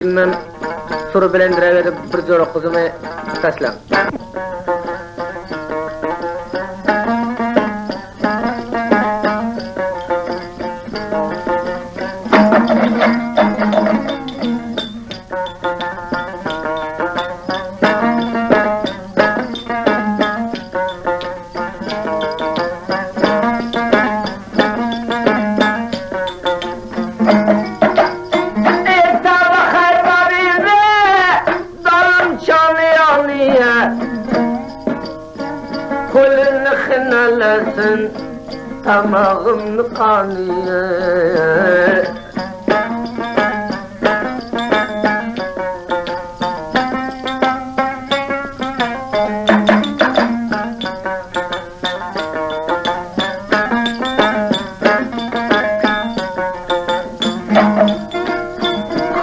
Men soru bilen direkt bir jora kızımı taşlam. Kulun xınalarsın tamağımı kanıya.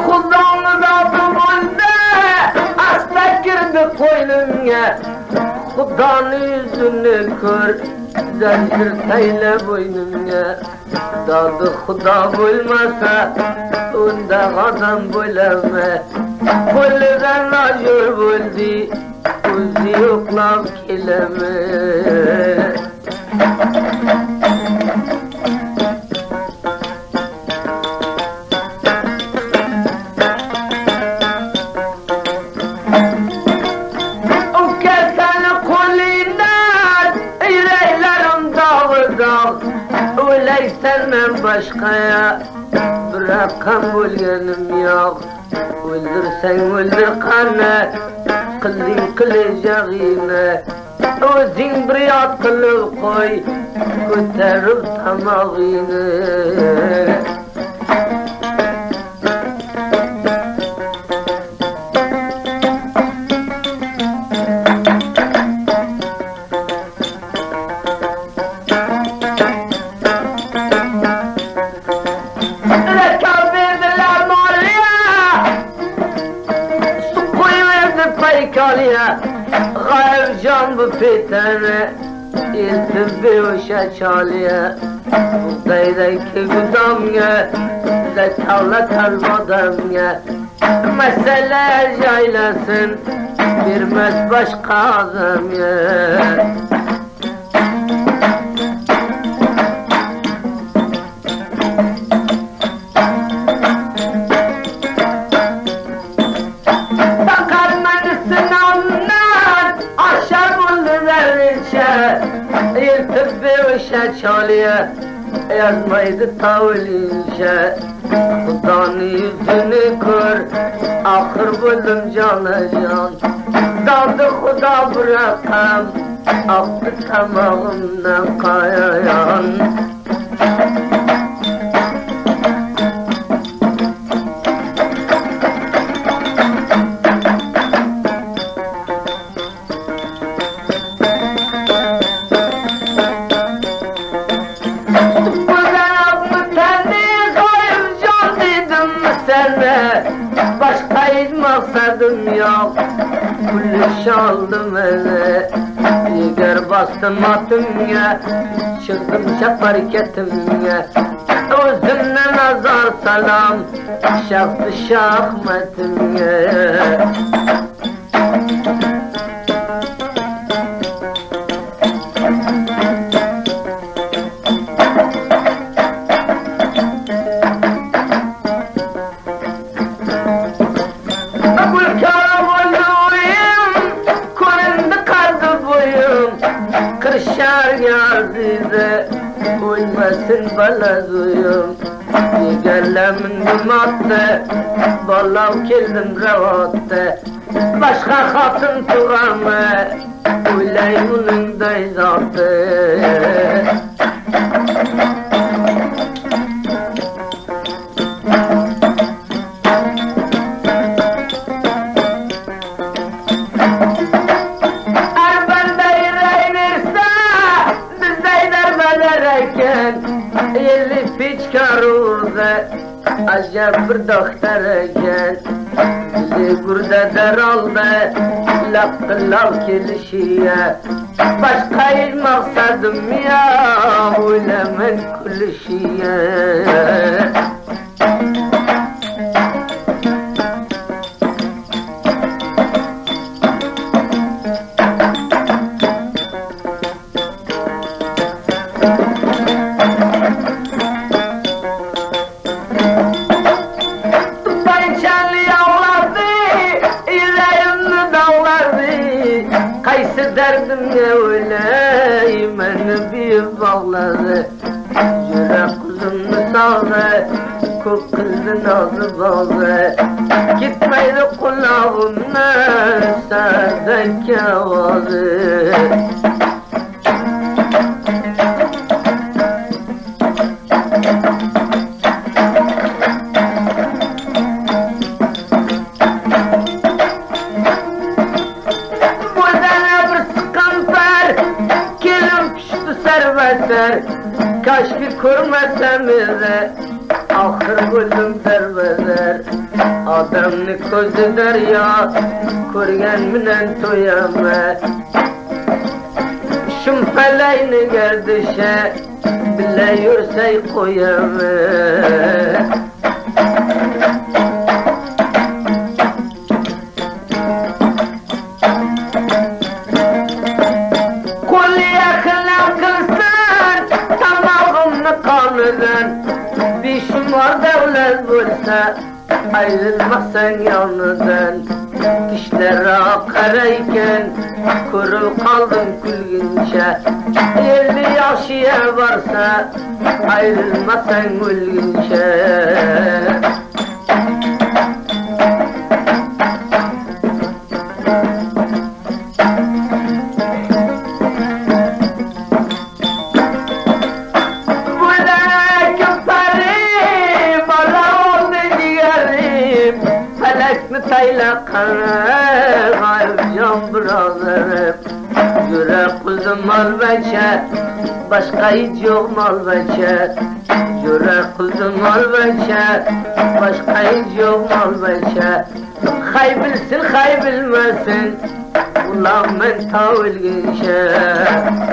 Kulağını da bulundu, asla girdi koynuna. Kudanın yüzünü kör, zincir tayle boynuna. Dadı Kuda bulmasa, onda adam bulama. Kulüden acır buldu, uzi yoklav kelime. Öyley senden başkaya bırakan bulyanım yok. Öldürsen öldür kanı, kılın kılacağına. Özün bir yat kılıp koy, götürüp tamağını. Gayr can bu fitene İltim bir uşa çalıya Buğdaydaki güdamya Zekallah talmadamya Mesele yaylasın Birmez başka adamya. Yırtıp bir uşa çalıya Yazmaydı tavlinşe Kudanın yüzünü kör Ahır buldum canı can. Daldı Kuda bırakam Aktı tamağımdan kayayan. Başka maksadım yok. Kulüş aldım eve. Yiger bastım atımya. Çıktım çap hareketimya. Özümden azar salam. Şahtı şahmetimya. Kırşar yazdı, uymasın baladuyum. Yigerlemin dumattı, ballav keldim ravattı. Başka hatın tuğamı, uyleymunun dayzattı. Yeli piçkar oldu, acayip bir doktor eken. Dili burada daraldı, laf lav kelişiye. Başka hiç maksadım ya, öyle men kulişiye. derdim ne öyle beni bir bağladı. Yürek kuzumlu sağdı, kök kızın ağzı bağlı. Gitmeydi kulağımdan serdeki avazı. Kaş bir kurmasam de ahır gülüm derbeder. Adamlık gözü derya kurgen minen toyama. Şum feleğini gerdişe bile yürsey koyama. Bir şumar devlet bulsa ayrılmazsan yalnızdan. Dişleri akarayken kurul kaldım gülgünçe. 50 yaşıya varsa ayrılmazsan gülgünçe. Kalp can bırakırım. Yürek kuzum mal beçer, başka hiç yok mal beçer. Yürek kuzum mal beçer, başka hiç yok mal beçer. Hay bilsin hay bilmesin, ulan men tavil gişer.